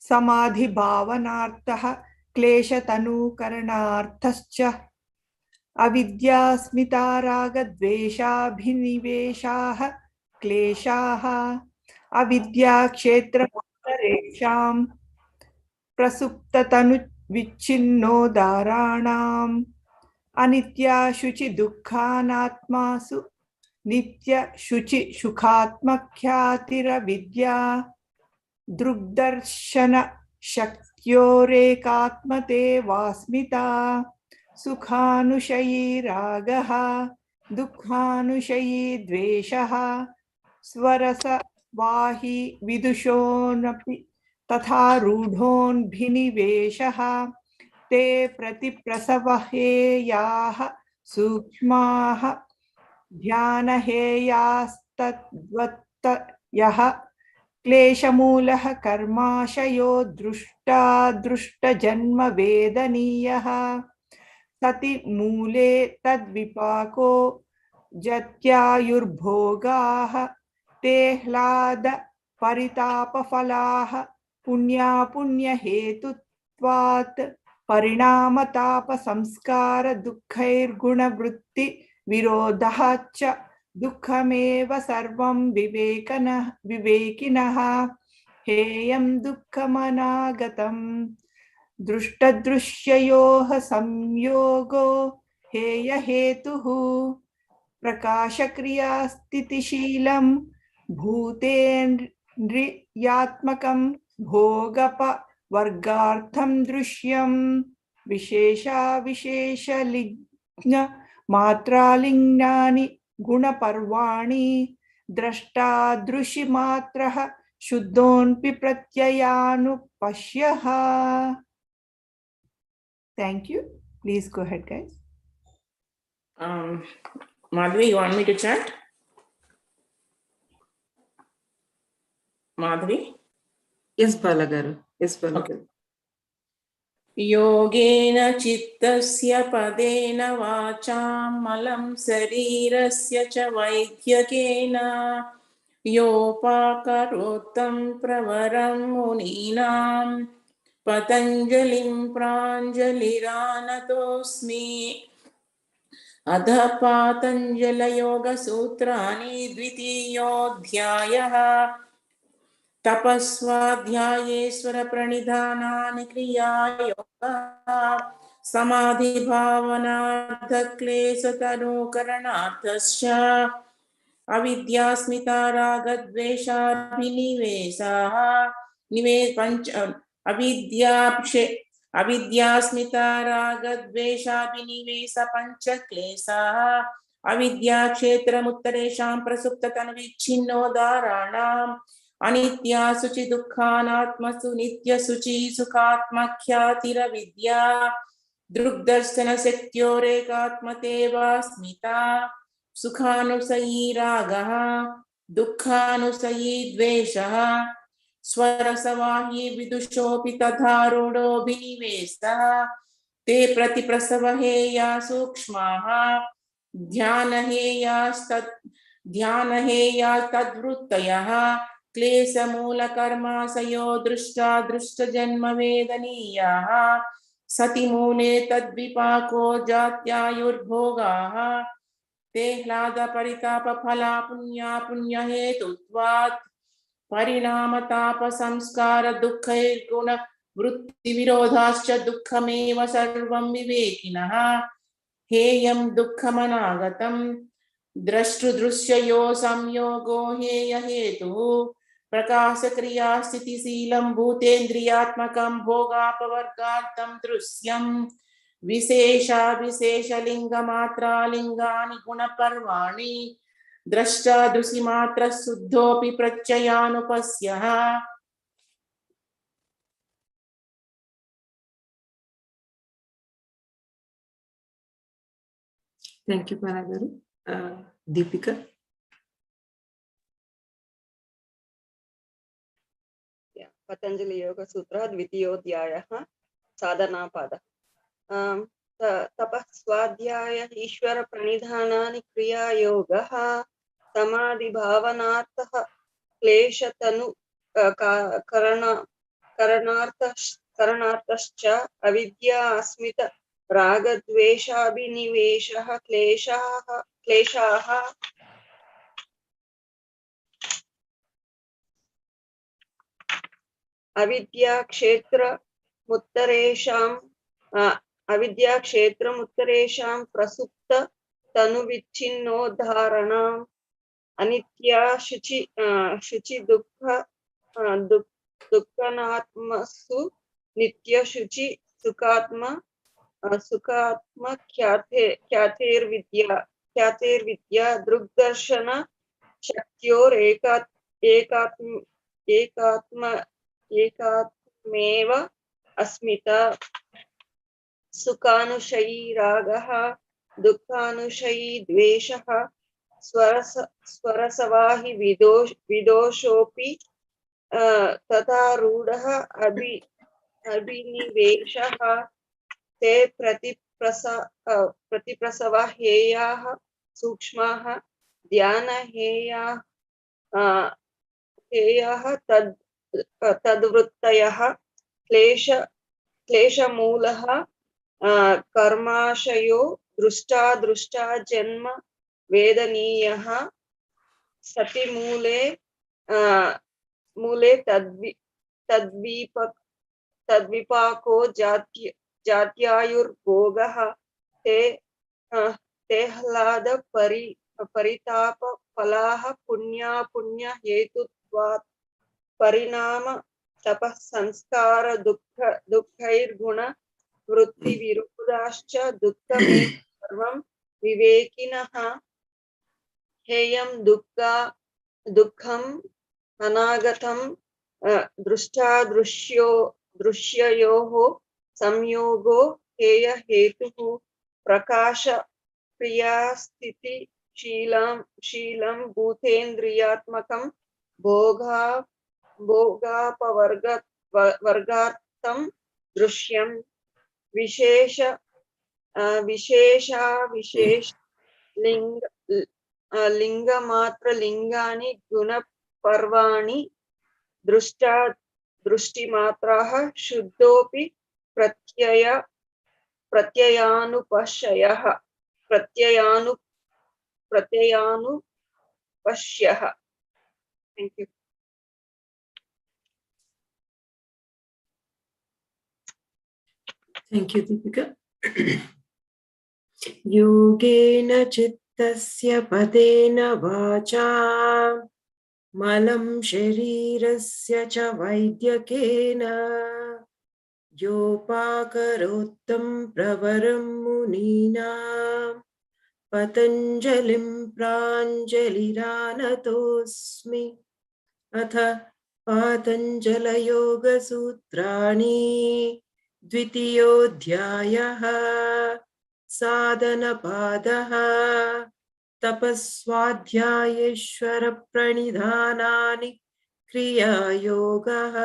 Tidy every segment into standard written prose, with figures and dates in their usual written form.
समाधि भावनार्थः क्लेशतनुकरणार्थश्च अविद्यास्मितारागद्वेषाभिनिवेशाः क्लेशाः अविद्याक्षेत्रपरेक्षां प्रसुप्ततनुविच्छिन्नोदाराणाम् अनित्याशुचि दुःखानात्मासु नित्यशुचि सुखात्मख्यातिरविद्या दृग्दर्शन शक्त्योरेकात्मते वास्मिता सुखानुशयी रागः दुःखानुशयी द्वेषः स्वरसवाही विदुषोऽनपि तथा रूढोऽभिनिवेशः ते प्रतिप्रसवहेयाः सूक्ष्माः ध्यानहेयास्तद्वत्तयः क्लेशमूलः कर्माशयो दृष्टजन्म वेदनीयः सति मूले तद्विपाको जत्यायुर्भोगाः ते ह्लाद परितापफलाः पुण्यापुण्यहेतुत्वात् परिणामताप संस्कार दुःखैर्गुणवृत्ति विरोधः च दुःखमेव सर्वं विवेकिनः हेयं दुःखमनागतं दृष्टदृश्ययोः संयोगो हेय हेतुः प्रकाशक्रियास्थितिशीलं भूतेन्द्रियात्मकं भोगपवर्गार्थं दृश्यं विशेषाविशेषलिङ्ग मात्रालिङ्गानि गुणपर्वाणि द्रष्टादृशिमात्रः शुद्धोऽपि प्रत्ययानुपश्यः. Thank you. Please go ahead, guys. Madhavi, you want me to chant? Madhavi? Yes, Balagaru. Yes, Balagaru. Okay. योगेन चित्तस्य पदेन वाचां मलं शरीरस्य च वैद्यकेन योपाकरोत्तं प्रवरं मुनीनां पतञ्जलिं प्राञ्जलिरानतोऽस्मि अध पातञ्जलयोगसूत्राणि द्वितीयोऽध्यायः तपस्वाध्यायेश्वर प्रणिधानानि क्रियायोगः समाधिभावनार्थ क्लेशतनुकरणार्थश्च अविद्यास्मिता रागद्वेषाभिनिवेशाः अविद्यास्मिता रागद्वेषाभिनिवेश पञ्चक्लेशाः अविद्याक्षेत्रमुत्तरेषां प्रसुप्ततनुविच्छिन्नोदाराणाम् अनित्यासुचि दुःखानात्मसु नित्यसुचि सुखात्मख्यातिरविद्या दृग्दर्शनशक्त्योरेकात्मतेवास्मिता सुखानुसयी रागः दुःखानुसयी द्वेषः स्वरसवाही विदुषोऽपि तथा रूढोऽभिनिवेशः ते प्रतिप्रसवहेया सूक्ष्माः ध्यानहेयास्तद्वृत्तयः क्लेशमूलकर्माशयो दृष्टजन्मवेदनीयाः सतिमूले तद्विपाको जात्यायुर्भोगाः ते ह्लादपरितापफला पुण्यापुण्यहेतुत्वात् परिणामतापसंस्कार दुःखैर्गुणवृत्तिविरोधाश्च दुःखमेव सर्वं विवेकिनः हेयं दुःखमनागतं द्रष्टृदृश्ययो संयोगो हेय हेतुः प्रकाशक्रियास्थितिशीलं भूतेन्द्रियात्मकं भोगापवर्गार्थं दृश्यं विशेषाविशेषलिङ्गमात्रालिङ्गानि गुणपर्वाणि द्रष्टादृशिमात्रः शुद्धोऽपि प्रत्ययानुपस्यः. Thank you, Balagaru. Deepika. Yeah. Patanjali Yoga Sutra Dvitiyodhyayah Sadhana Pada. Tapaswadhyaya Ishvara Pranidhanani Kriya Yogaha समाधिभावनार्थः क्लेशतनु करणार्थश्च अविद्या अस्मित रागद्वेषाभिनिवेशः क्लेशाः अविद्याक्षेत्रमुत्तरेषां प्रसुप्त तनुविच्छिन्नोद्धारणाम् अनित्या शुचि दुःखनात्मसु नित्यशुचि सुखात्म ख्यातेर्विद्या दृग्दर्शन एकात्मेव अस्मिता सुखानुशयी रागः दुःखानुशयी द्वेषः स्वरसवाहि विदोषोऽपि तथा रूढः अभिनिवेशः ते प्रतिप्रसव हेयाः सूक्ष्माः ध्यानहेयाः तद्वृत्तयः क्लेशमूलः कर्माशयो दृष्टा जन्म वेदनीयः सति मूले तद्विपाको जात्यायुर्भोगः ते ह्लाद परिताप फलाः पुण्य हेतुत्वात् परिणाम तपः संस्कार दुःखैर्गुण वृत्ति विरोधाश्च दुःखमेव सर्वं विवेकिनः हेयं दुःखम् अनागतं दृश्ययोः संयोगो हेय हेतुः प्रकाश प्रियास्थितिशीलं भूतेन्द्रियात्मकं भोगापवर्गार्थं दृश्यं विशेष लिंगमात्रलिंगानि गुणपर्वाणि दृष्टिमात्राः शुद्धोऽपि प्रत्ययानुपश्यः Thank you. Thank you, Deepika. योगेन चित्तस्य पदेन वाचा मलं शरीरस्य च वैद्यकेन योपाकरोत्तं प्रवरं मुनीनां पतञ्जलिं प्राञ्जलिरानतोऽस्मि अथ पातञ्जलयोगसूत्राणि द्वितीयोऽध्यायः साधनपादः तपस्वाध्यायेश्वरप्रणिधानानि क्रियायोगः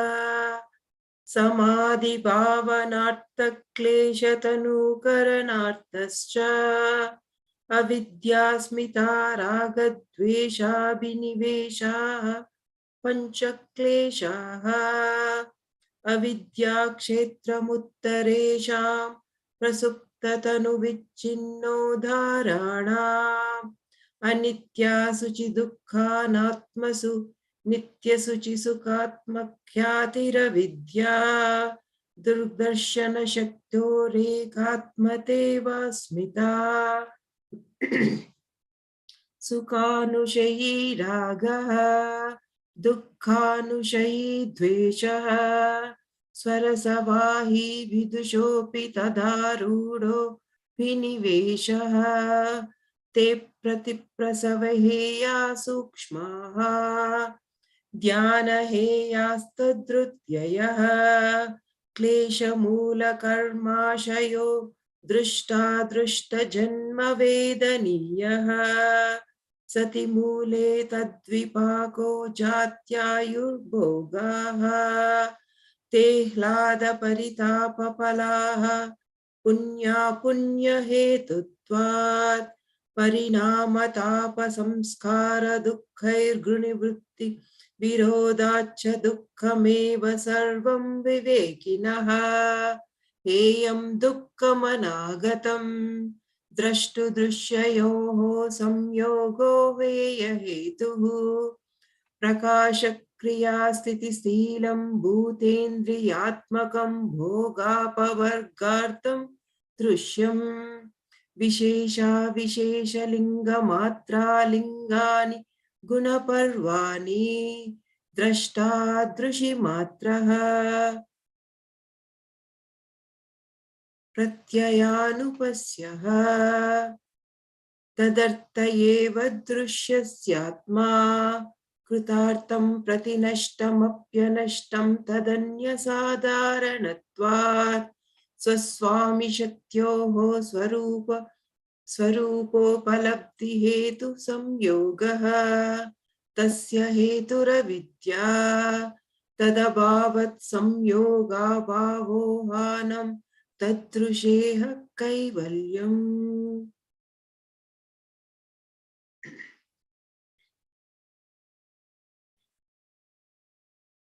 समाधिभावनार्थक्लेशतनूकरणार्थश्च अविद्यास्मिता रागद्वेषाभिनिवेशाः पञ्चक्लेशाः अविद्याक्षेत्रमुत्तरेषां प्रसुप्ततनुविच्छिन्नोद्धाराणाम् अनित्यासुचि दुःखानात्मसु नित्यसुचि सुखात्मख्यातिरविद्या दुर्दर्शनशक्तो रेखात्मतेवास्मिता सुखानुशयी रागः दुःखानुशयी द्वेषः स्वरसवाही विदुषोऽपि तदारूढो विनिवेशः ते प्रतिप्रसवहेया सूक्ष्माः ध्यानहेयास्तद्रुत्ययः क्लेशमूलकर्माशयो दृष्टादृष्टजन्मवेदनीयः सति मूले तद्विपाको जात्यायुर्भोगाः ते ह्लादपरितापफलाः पुण्यहेतुत्वात् परिणामतापसंस्कार दुःखैर्गुणिवृत्ति विरोधाच्च दुःखमेव सर्वं विवेकिनः हेयं दुःखमनागतम् द्रष्टुदृश्ययोः संयोगो हेयहेतुः प्रकाशक्रियास्थितिशीलं भूतेन्द्रियात्मकं भोगापवर्गार्थं दृश्यम् विशेषा विशेषलिङ्गमात्रा लिङ्गानि गुणपर्वाणि द्रष्टादृशिमात्रः प्रत्ययानुपस्यः तदर्थ एव दृश्यस्यात्मा कृतार्थं प्रतिनष्टमप्यनष्टं तदन्यसाधारणत्वात् स्वस्वामिशक्त्योः स्वरूपोपलब्धिहेतु संयोगः तस्य हेतुरविद्या तदभावत् संयोगाभावो हानं तदृशेह कैवल्यम्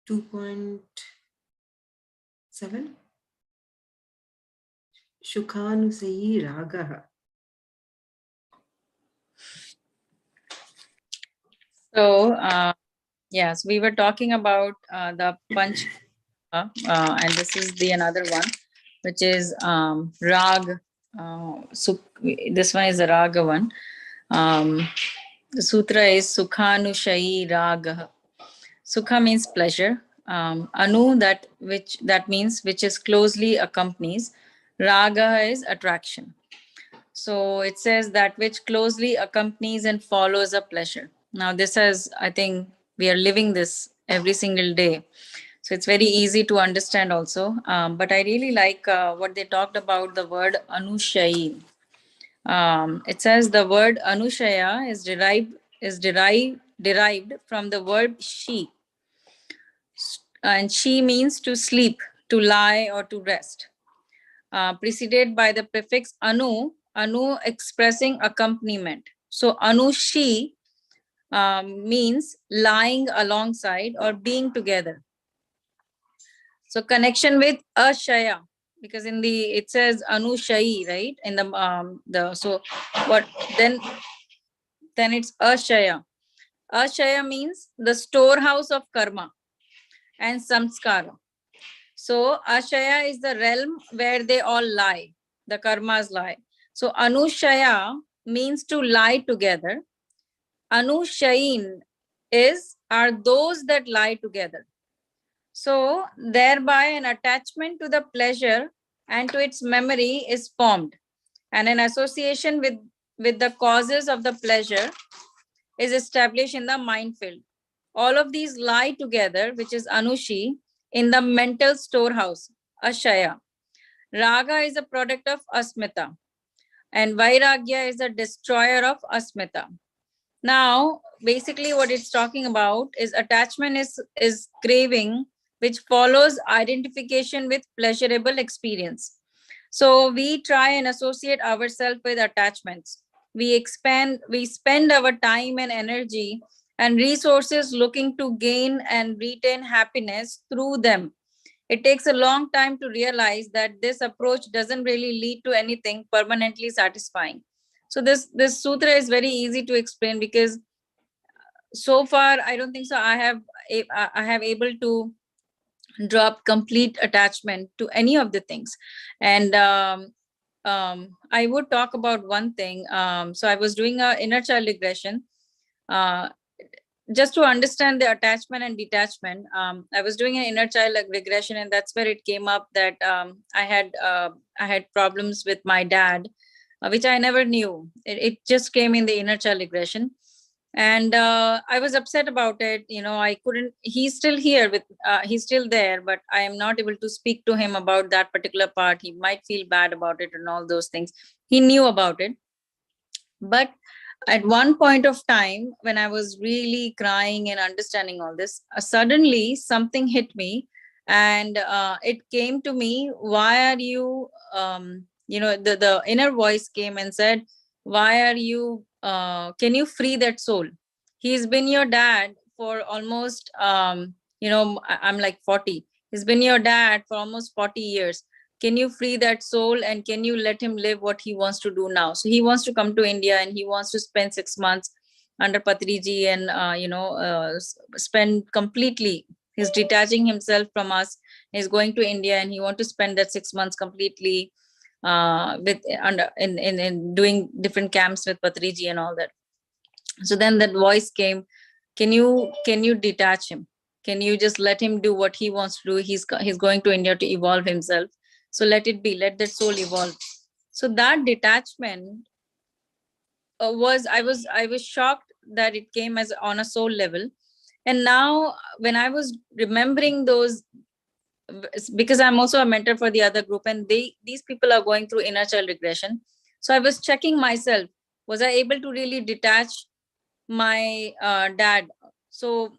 2.7 Shukhanusai Ragaha. So, yes, we were talking about the Panch, and this is the another one, which is Rag. This one is the Raga one. The sutra is Sukhanushayi Raga. Sukha means pleasure. Anu, that means which is closely accompanies. Raga is attraction. So it says that which closely accompanies and follows a pleasure. Now this is, I think we are living this every single day. So it's very easy to understand also. But I really like what they talked about the word Anushayi. It says the word Anushaya is derived from the verb she. And she means to sleep, to lie, or to rest. Preceded by the prefix anu expressing accompaniment. So anushi means lying alongside or being together. So connection with ashaya, because in the it says anushayi, right? In the so what then it's ashaya. Ashaya means the storehouse of karma and samskara. So Ashaya is the realm where they all lie, the karmas lie. So Anushaya means to lie together. Anushayin are those that lie together. So thereby an attachment to the pleasure and to its memory is formed, and an association with the causes of the pleasure is established in the mind field. All of these lie together, which is Anushi, in the mental storehouse, Ashaya. Raga is a product of Asmita, and Vairagya is a destroyer of Asmita. Now, basically what it's talking about is attachment is craving, which follows identification with pleasurable experience. So we try and associate ourselves with attachments. We spend our time and energy and resources looking to gain and retain happiness through them. It takes a long time to realize that this approach doesn't really lead to anything permanently satisfying. So this sutra is very easy to explain, because so far I don't think so I have able to drop complete attachment to any of the things. And I would talk about one thing. So I was doing a inner child regression, just to understand the attachment and detachment. I was doing an inner child regression, and that's where it came up that I had problems with my dad, which I never knew. It just came in the inner child regression. And I was upset about it. I couldn't, he's still here he's still there, but I am not able to speak to him about that particular part. He might feel bad about it and all those things. He knew about it. But at one point of time, when I was really crying and understanding all this, suddenly something hit me, and it came to me, why are you, the inner voice came and said, why are you, can you free that soul? He's been your dad for almost, I'm like 40. He's been your dad for almost 40 years. Can you free that soul and can you let him live what he wants to do now? So he wants to come to India and he wants to spend 6 months under Patriji and, spend completely. He's detaching himself from us. He's going to India and he wants to spend that 6 months completely with under in doing different camps with Patriji and all that. So then that voice came, can you detach him? Can you just let him do what he wants to do? He's going to India to evolve himself. So let it be, let that soul evolve. So that detachment I was shocked that it came as on a soul level. And now when I was remembering those, because I'm also a mentor for the other group, and these people are going through inner child regression. So I was checking myself, was I able to really detach my dad? So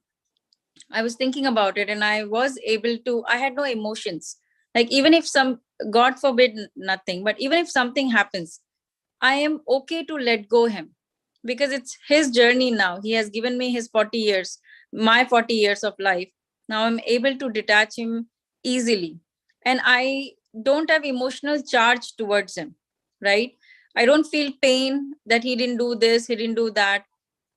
I was thinking about it and I was able to, I had no emotions. Like even if God forbid nothing, but even if something happens, I am okay to let go him, because it's his journey now. He has given me his 40 years, my 40 years of life. Now I'm able to detach him easily. And I don't have emotional charge towards him, right? I don't feel pain that he didn't do this, he didn't do that.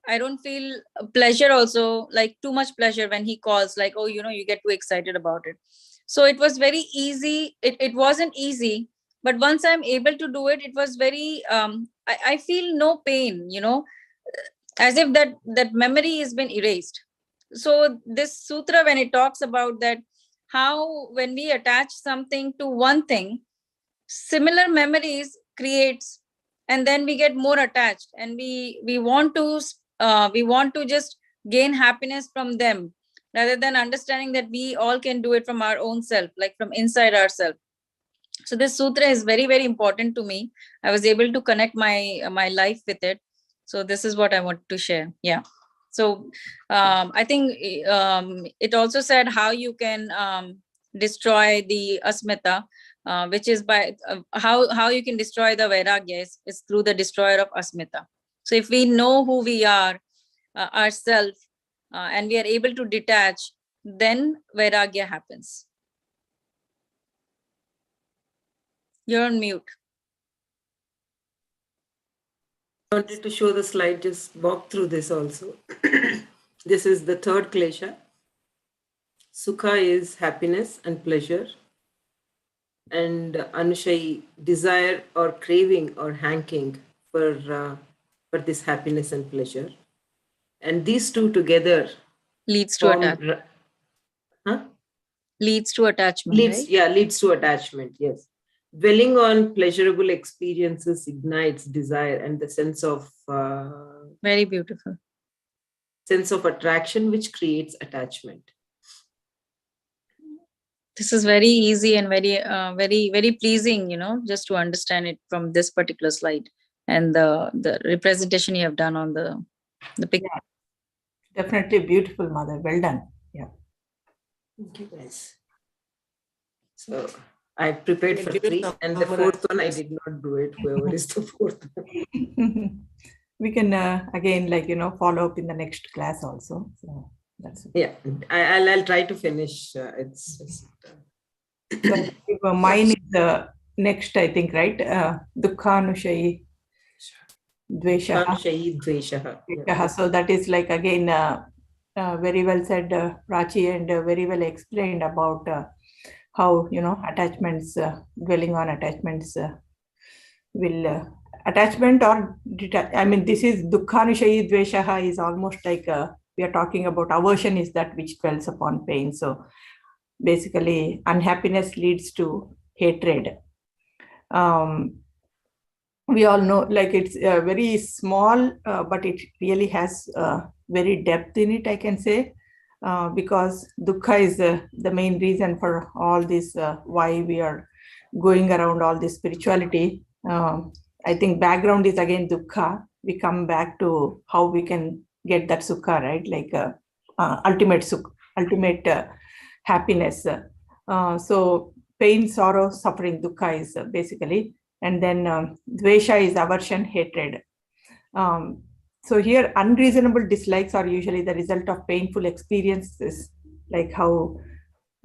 I don't feel pleasure also, like too much pleasure when he calls, like, oh, you get too excited about it. So it was very easy. It wasn't easy, but once I'm able to do it, it was very, I feel no pain, as if that memory has been erased. So this sutra, when it talks about that, how when we attach something to one thing, similar memories creates, and then we get more attached, and we want to just gain happiness from them, rather than understanding that we all can do it from our own self, like from inside ourselves. So this sutra is very, very important to me. I was able to connect my life with it. So this is what I want to share. Yeah. So I think it also said how you can destroy the asmita, which is by how you can destroy the vairagya is through the destroyer of asmita. So if we know who we are, ourselves, and we are able to detach, then vairagya happens. You're on mute. I wanted to show the slide, just walk through this also. This is the third klesha. Sukha is happiness and pleasure. And Anushai, desire or craving or hankering for this happiness and pleasure. And these two together Leads to attachment. Leads to attachment, right? Yeah, leads to attachment, yes. Dwelling on pleasurable experiences ignites desire and the sense of very beautiful. Sense of attraction, which creates attachment. This is very easy and very, very, very pleasing, just to understand it from this particular slide and the representation you have done on the picture. Yeah. Definitely beautiful, Mother. Well done. Yeah. Thank you, guys. So I prepared for 3, and the fourth one I did not do it. Whoever is the fourth one. We can again, follow up in the next class also. So that's yeah. I'll try to finish. Mine is next, I think, right? Dukkhanushayi Dveshaha. Yeah. So that is like again very well said, Prachi, and very well explained about how attachments, dwelling on attachments will attachment or I mean, this is Dukkhanushayi Dveshaha is almost like we are talking about aversion is that which dwells upon pain. So basically, unhappiness leads to hatred. We all know, like, it's very small, but it really has very depth in it, I can say, because dukkha is the main reason for all this, why we are going around all this spirituality. I think background is again dukkha. We come back to how we can get that sukha, right? Like ultimate sukha, ultimate happiness. So pain, sorrow, suffering, dukkha is basically. And then dvesha is aversion, hatred. So here, unreasonable dislikes are usually the result of painful experiences, like how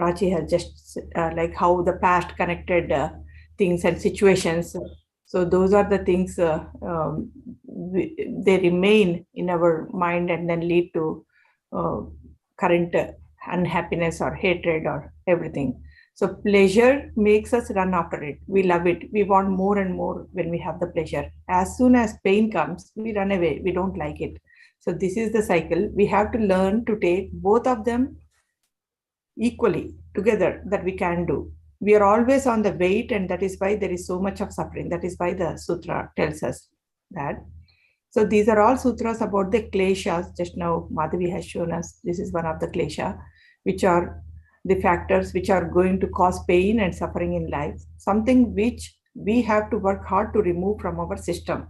Prachi has just, like how the past connected things and situations. So those are the things they remain in our mind and then lead to current unhappiness or hatred or everything. So pleasure makes us run after it. We love it. We want more and more when we have the pleasure. As soon as pain comes, we run away. We don't like it. So this is the cycle. We have to learn to take both of them equally together, that we can do. We are always on the wait, and that is why there is so much of suffering. That is why the sutra tells us that. So these are all sutras about the kleshas. Just now Madhavi has shown us this is one of the klesha, which are the factors which are going to cause pain and suffering in life, something which we have to work hard to remove from our system.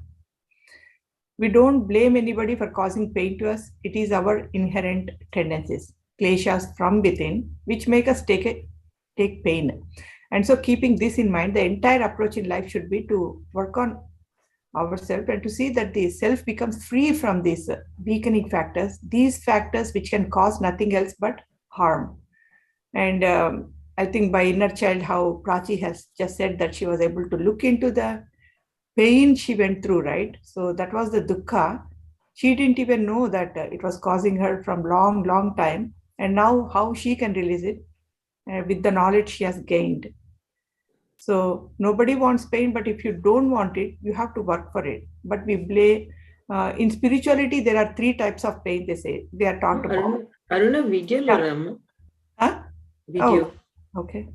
We don't blame anybody for causing pain to us. It is our inherent tendencies, kleshas from within, which make us take pain. And so keeping this in mind, the entire approach in life should be to work on ourselves and to see that the self becomes free from these weakening factors, these factors which can cause nothing else but harm. And I think by inner child, how Prachi has just said that she was able to look into the pain she went through, right? So that was the dukkha. She didn't even know that it was causing her from long time. And now how she can release it with the knowledge she has gained. So nobody wants pain, but if you don't want it, you have to work for it. But we blame, in spirituality, there are 3 types of pain, they say. They are talked about. Aruna, video lo Rama. Huh? Video. Oh, okay.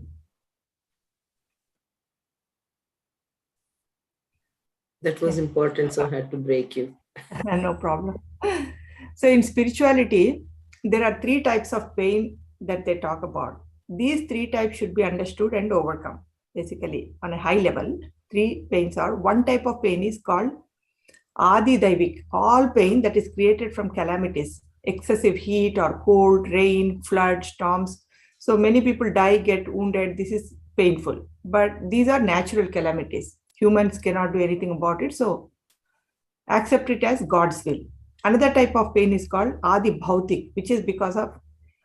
That was important, so I had to break you. No problem. So in spirituality, there are 3 types of pain that they talk about. These 3 types should be understood and overcome. Basically, on a high level, 3 pains are. One type of pain is called Adi Daivik, all pain that is created from calamities, excessive heat or cold, rain, flood, storms. So many people die, get wounded. This is painful. But these are natural calamities. Humans cannot do anything about it. So accept it as God's will. Another type of pain is called Adi Bhautik, which is because of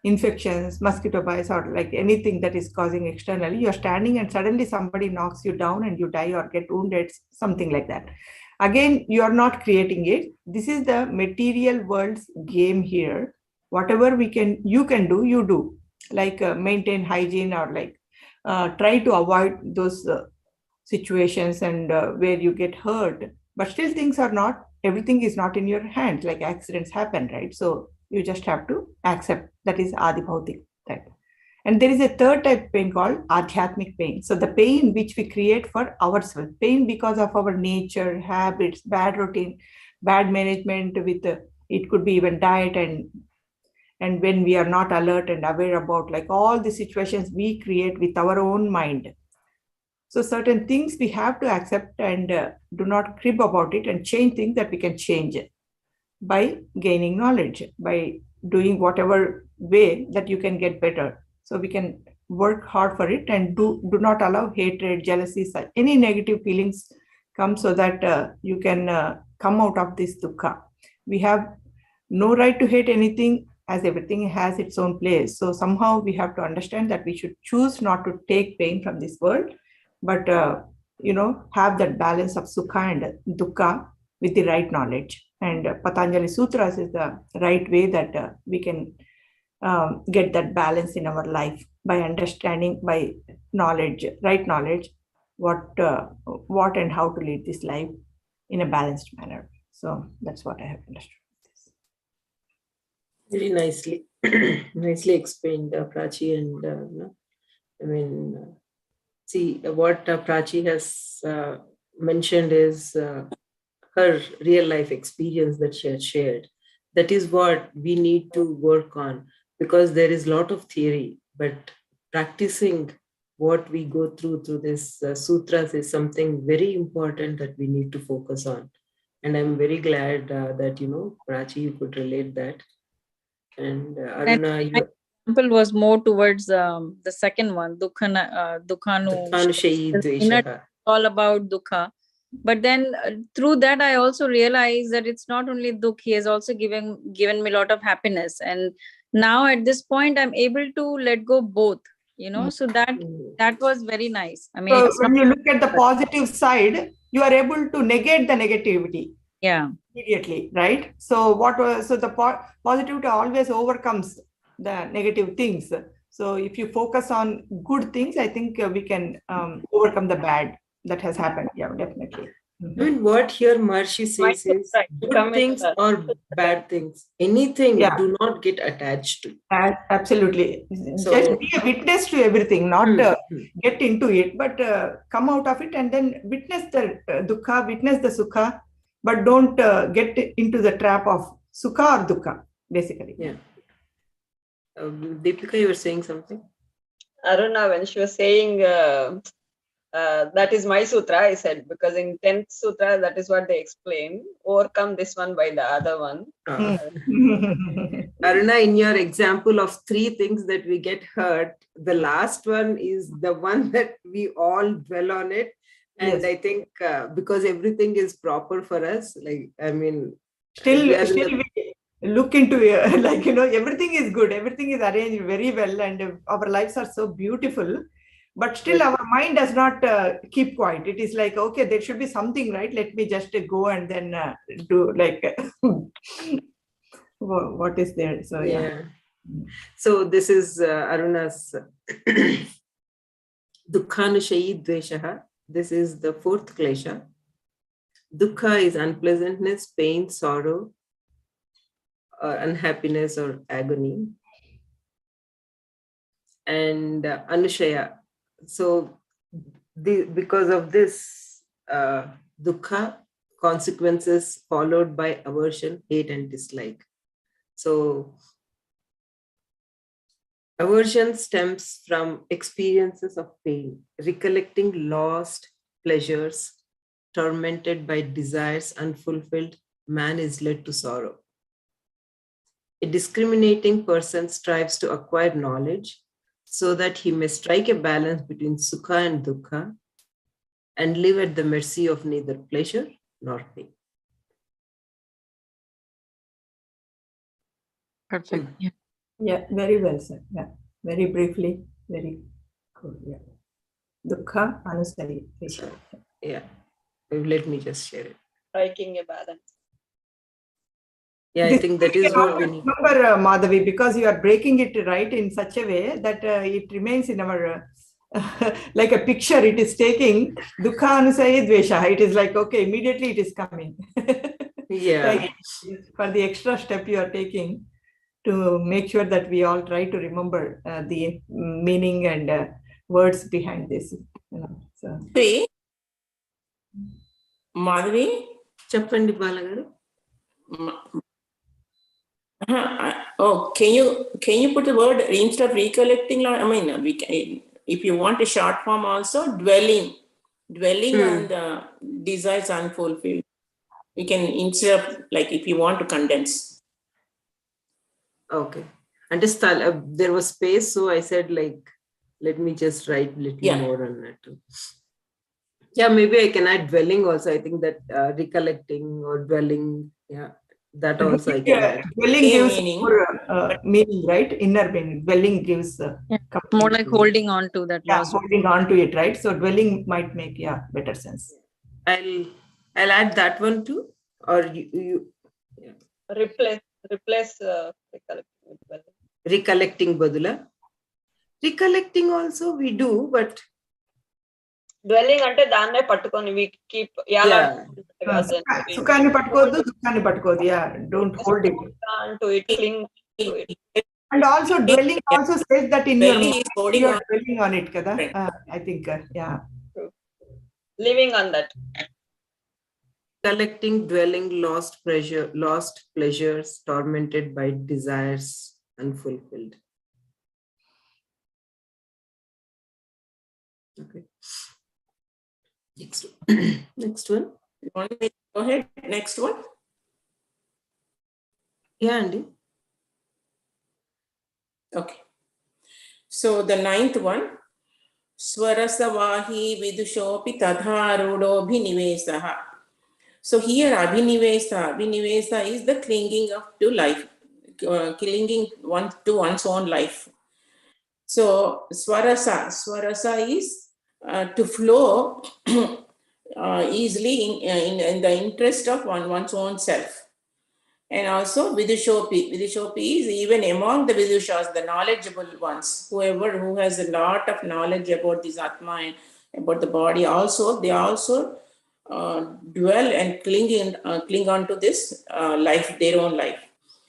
infections, mosquito bites, or like anything that is causing externally. You're standing and suddenly somebody knocks you down and you die or get wounded, something like that. Again, you are not creating it. This is the material world's game here. Whatever you can do, you do. Like maintain hygiene or like try to avoid those situations and where you get hurt. But still things are not, everything is not in your hands, like accidents happen, right? So you just have to accept. That is Adi Bhautik type. And there is a third type of pain called Adhyatmic pain. So the pain which we create for ourselves, pain because of our nature, habits, bad routine, bad management with, it could be even diet and when we are not alert and aware about like all the situations we create with our own mind. So certain things we have to accept and do not crib about it and change things that we can change it by gaining knowledge, by doing whatever way that you can get better. So we can work hard for it and do not allow hatred, jealousy, any negative feelings come, so that you can come out of this dukkha. We have no right to hate anything, as everything has its own place. So somehow we have to understand that we should choose not to take pain from this world, but have that balance of sukha and dukkha with the right knowledge. And Patanjali Sutras is the right way that we can get that balance in our life by understanding, by knowledge, right knowledge, what and how to lead this life in a balanced manner. So that's what I have understood. Very nicely, nicely explained, Prachi. And see what Prachi has mentioned is her real life experience that she had shared. That is what we need to work on, because there is a lot of theory, but practicing what we go through this sutras is something very important that we need to focus on. And I'm very glad that, Prachi, you could relate that. And Aruna, your example was more towards the second one, dukkanu. Dukkanu All about dukkha. But then through that, I also realized that it's not only dukh, he has also given me a lot of happiness. And now at this point, I'm able to let go both, so that was very nice. I mean, So it's not, when you look at the positive side, you are able to negate the negativity yeah. immediately, right? So the positivity always overcomes the negative things. So if you focus on good things, I think we can overcome the bad that has happened. Yeah, definitely. I mean, what here Maharshi says is good things or bad things, anything, Yeah. do not get attached to. Absolutely. So- Just be a witness to everything, not get into it, but come out of it and then witness the dukkha, witness the sukha, but don't get into the trap of sukha or dukkha, basically. Yeah. Deepika, you were saying something? Aruna, when she was saying that is my sutra, I said, because in 10th sutra, that is what they explain. Overcome this one by the other one. Aruna, in your example of 3 things that we get hurt, the last one is the one that we all dwell on it. And Yes. I think because everything is proper for us, like, I mean, Still we are in we look into like, everything is good, everything is arranged very well, and our lives are so beautiful. But still, our mind does not keep quiet. It is like, okay, there should be something, right? Let me just go and then do like what is there. So yeah. So this is Aruna's Dukkhanushayi Dveshaha. This is the 4th klesha. Dukkha is unpleasantness, pain, sorrow, or unhappiness or agony. And Anushaya. So because of this dukkha, consequences followed by aversion, hate, and dislike. So aversion stems from experiences of pain, recollecting lost pleasures, tormented by desires unfulfilled, man is led to sorrow. A discriminating person strives to acquire knowledge so that he may strike a balance between sukha and dukkha and live at the mercy of neither pleasure nor pain. Perfect. Yeah, very well said. Yeah, very briefly, very good. Yeah. Dukkha anusari. Yeah, let me just share it. Striking a balance. Yeah, I think that is what we need. Remember, Madhavi, because you are breaking it right in such a way that it remains in our like a picture. It is taking dukkha anusari dvesha. It is like, okay, immediately it is coming. Yeah. Thank you for the extra step you are taking to make sure that we all try to remember the meaning and words behind this. So. Madhavi? Chappandi Balagaru. Oh, can you put the word instead of recollecting? I mean, we can, if you want a short form also, dwelling on the desires unfulfilled. We can instead of, like, if you want to condense. Okay. Understand. There was space, so I said, like, let me just write a little more on that too. Yeah, maybe I can add dwelling also. I think that recollecting or dwelling, yeah, that also I can add. Dwelling gives more meaning, right? Inner meaning. Dwelling gives more like holding on to that. Yeah, holding on to it, right? So dwelling might make better sense. I'll add that one too, or you yeah. Replace recollecting with dwelling. Recollecting badula. Recollecting also we do, but dwelling ante danne pattukoni we keep sukhanni pattukodu, dukhanni pattukodu. Yeah, don't hold it. To it, cling to it. And also dwelling also says that in your mind you are dwelling on it, kada. I think, yeah. Living on that. Collecting, dwelling, lost pleasures, tormented by desires unfulfilled. Okay. Next one. You want me to go ahead? Next one. Yeah, Andy. Okay. So the 9th one, Swarasavahi vidushopi tadharudo bhinivesaha. So here abhinivesa is the clinging of to life, clinging to one's own life. So swarasa is to flow easily in the interest of one's own self. And also vidushopi is even among the vidushas, the knowledgeable ones, who has a lot of knowledge about this atma and about the body. Also, they also dwell and cling on to this life, their own life.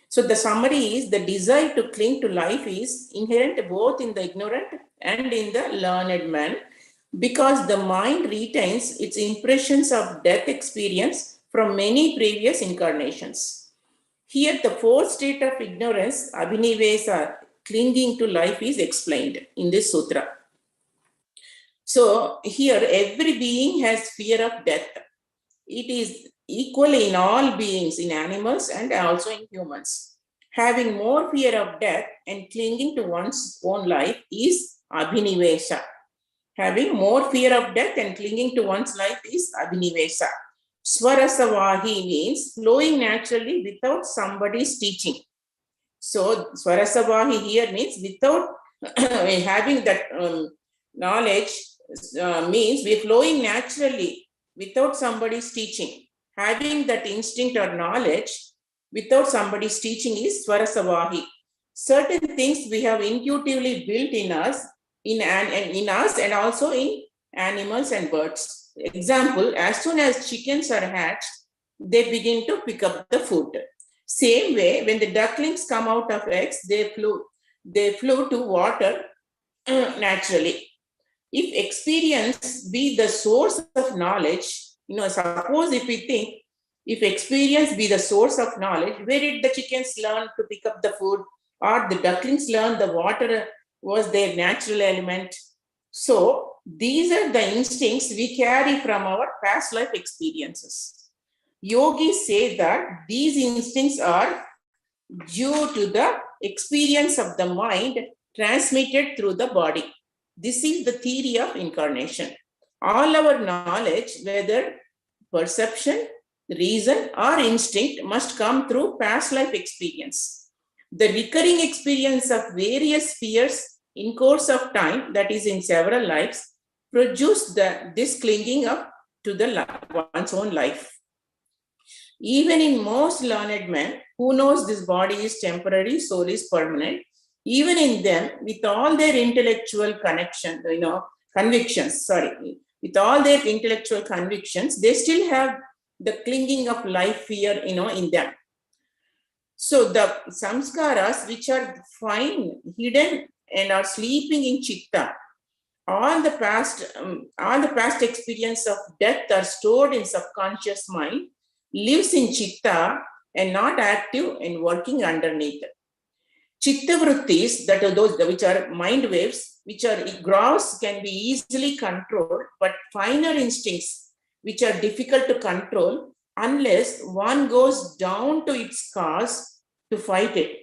So the summary is the desire to cling to life is inherent both in the ignorant and in the learned man, because the mind retains its impressions of death experience from many previous incarnations. Here, the fourth state of ignorance, abhinivesa, clinging to life, is explained in this sutra. So here, every being has fear of death. It is equally in all beings, in animals and also in humans. Having more fear of death and clinging to one's own life is abhinivesa. Having more fear of death and clinging to one's life is abhinivesa. Swarasavahi means flowing naturally without somebody's teaching. So Swarasavahi here means without having that knowledge, means we're flowing naturally without somebody's teaching. Having that instinct or knowledge without somebody's teaching is Swarasavahi. Certain things we have intuitively built in us, in us and also in animals and birds. Example, as soon as chickens are hatched, they begin to pick up the food. Same way, when the ducklings come out of eggs, they flew to water naturally. If experience be the source of knowledge, suppose if we think, if experience be the source of knowledge, where did the chickens learn to pick up the food, or the ducklings learn the water was their natural element? So these are the instincts we carry from our past life experiences. Yogis say that these instincts are due to the experience of the mind transmitted through the body. This is the theory of incarnation. All our knowledge, whether perception, reason, or instinct, must come through past life experience. The recurring experience of various spheres in course of time, that is in several lives, produce this clinging up to one's own life. Even in most learned men who knows this body is temporary, soul is permanent, even in them, with all their intellectual convictions, with all their intellectual convictions, they still have the clinging of life fear, in them. So the samskaras, which are hidden and are sleeping in chitta, all the past experience of death are stored in subconscious mind, lives in chitta and not active and working underneath. Chitta vrittis, that are those which are mind waves, which are gross, can be easily controlled, but finer instincts, which are difficult to control unless one goes down to its cause to fight it.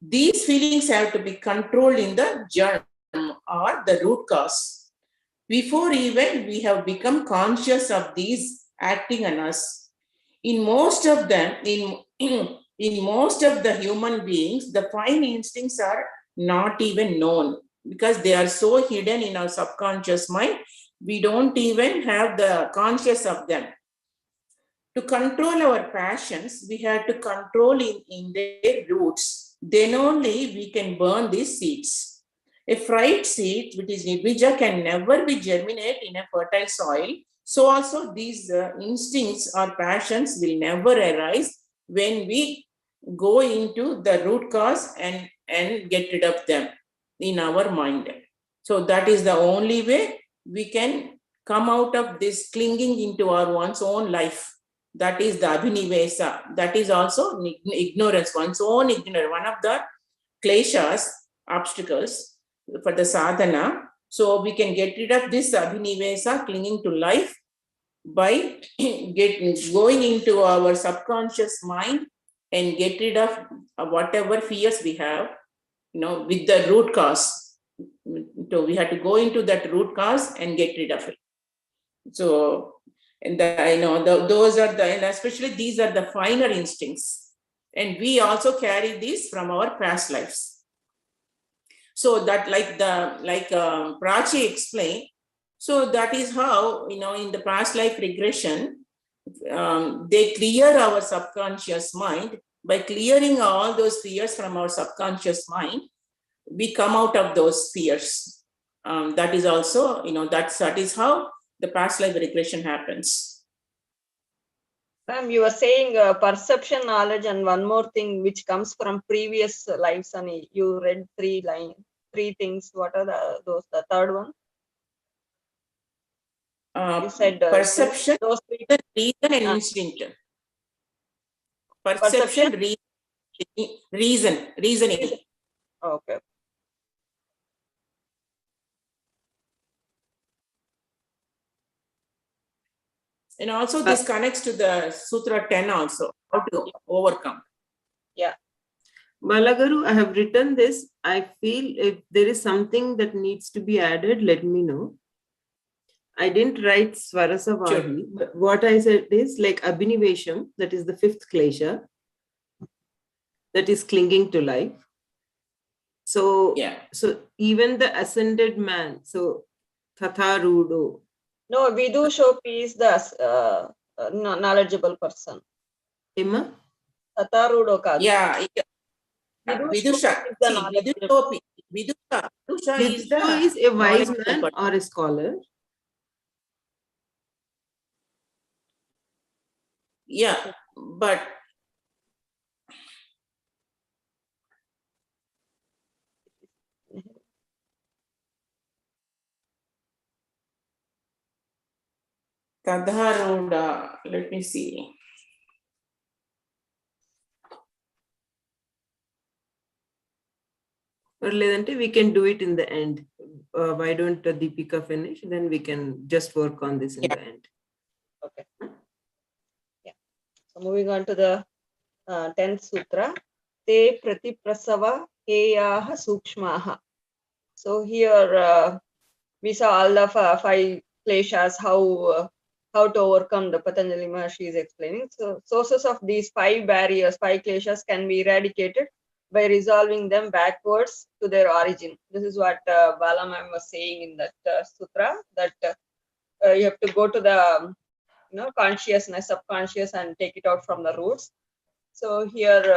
These feelings have to be controlled in the germ or the root cause before even we have become conscious of these acting on us. In most of them, in most of the human beings, the fine instincts are not even known because they are so hidden in our subconscious mind. We don't even have the conscious of them. To control our passions, we have to control in their roots. Then only we can burn these seeds. A fried seed, which is nibija, can never be germinate in a fertile soil. So also these instincts or passions will never arise when we go into the root cause and get rid of them in our mind. So that is the only way we can come out of this clinging into one's own life. That is the abhinivesa. That is also ignorance, one's own ignorance. One of the kleshas, obstacles for the sadhana. So we can get rid of this abhinivesa, clinging to life, by going into our subconscious mind and get rid of whatever fears we have, with the root cause. we had to go into that root cause and get rid of it. So, and those are and especially these are the finer instincts, and we also carry these from our past lives. So that, like Prachi explained, so that is how, in the past life regression, they clear our subconscious mind. By clearing all those fears from our subconscious mind, we come out of those fears. That is also, that is how the past life regression happens. Ma'am, you were saying perception, knowledge, and one more thing which comes from previous lives. And you read three things. What are those? The third one? You said perception, those three. reason, and instinct. Perception, reasoning. Okay. And also this connects to the Sutra 10 also, how to overcome. Yeah. Balagaru, I have written this. I feel if there is something that needs to be added, let me know. I didn't write Swarasavahi, but what I said is like Abhinivesham, that is the fifth klesha, that is clinging to life. So, so even the ascended man, so Tatharudo. No, Vidushopi is the knowledgeable person. Emma? Tatharudo kadu. Yeah. Vidusha is the Vidusha is a wise man or a scholar. Yeah, but Tadharuda, let me see. Or we can do it in the end. Why don't Deepika finish? Then we can just work on this in the end. Okay. Yeah. So moving on to the 10th sutra. Te pratiprasava heyaha sukshmaha. So here we saw all the 5 kleshas, how to overcome. The Patanjali Maharshi is explaining. So sources of these 5 barriers, 5 kleshas, can be eradicated by resolving them backwards to their origin. This is what Bala ma'am was saying in that sutra, that you have to go to the consciousness, subconscious, and take it out from the roots. So here,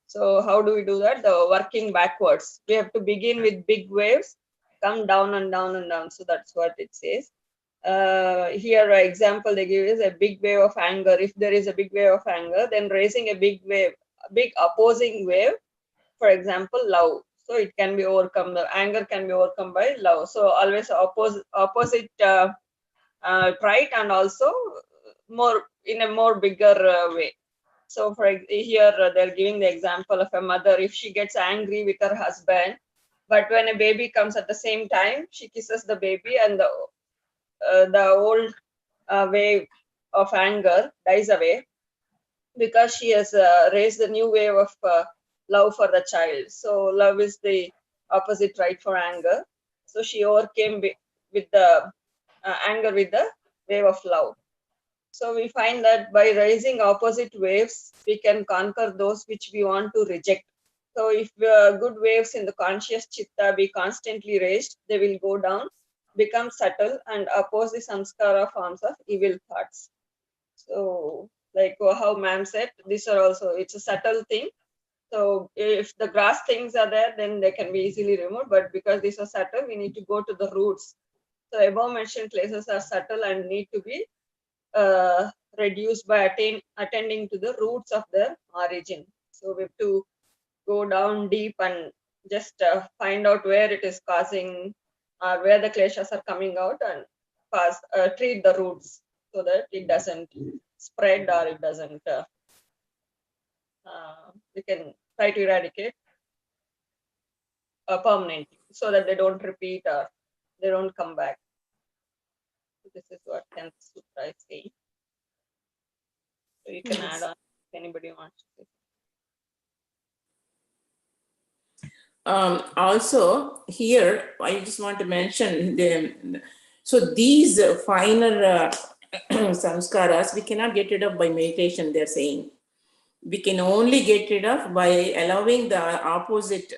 so how do we do that? The working backwards. We have to begin with big waves, come down and down and down. So that's what it says. Here, example they give is a big wave of anger. If there is a big wave of anger, then raising a big wave, a big opposing wave, for example, love. So it can be overcome. The anger can be overcome by love. So always opposite trait, and also more in a more bigger way. So for here they're giving the example of a mother. If she gets angry with her husband, but when a baby comes at the same time, she kisses the baby, and the old wave of anger dies away, because she has raised a new wave of love for the child. So love is the opposite trait for anger. So she overcame with the anger with the wave of love. So we find that by raising opposite waves, we can conquer those which we want to reject. So if good waves in the conscious chitta be constantly raised, they will go down, become subtle, and oppose the samskara forms of evil thoughts. So like how ma'am said, these are also, it's a subtle thing. So if the grass things are there, then they can be easily removed. But because these are subtle, we need to go to the roots. So above mentioned places are subtle and need to be reduced by attending to the roots of their origin. So we have to go down deep and just find out where it is causing, or where the kleshas are coming out, and treat the roots so that it doesn't spread, or it doesn't. We can try to eradicate permanently, so that they don't repeat or they don't come back. This is what 10th sutra is saying. So you can add on if anybody wants to. Also here, I just want to mention so these finer samskaras, we cannot get rid of by meditation, they're saying. We can only get rid of by allowing the opposite,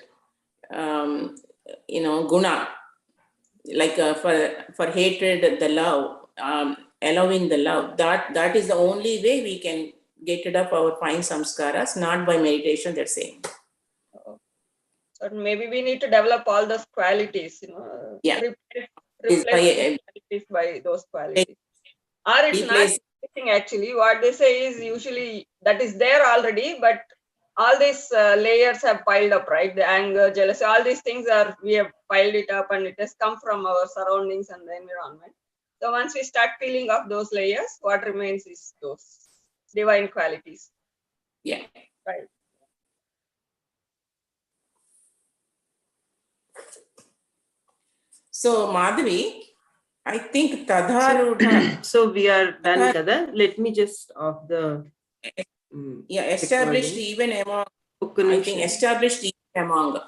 guna, like for hatred, the love, allowing the love. That is the only way we can get rid of our fine samskaras, not by meditation, they're saying. So maybe we need to develop all those qualities, Yeah. replace qualities by those qualities. Or it's not replacing actually. What they say is usually that is there already, but all these layers have piled up, right? The anger, jealousy, all these things we have piled it up, and it has come from our surroundings and the environment. So once we start peeling off those layers, what remains is those divine qualities. Yeah. Right. So Madhavi, I think Tadharudha. So we are done, Kada. Let me just off the. Yeah, established recording. even among. I think established even among.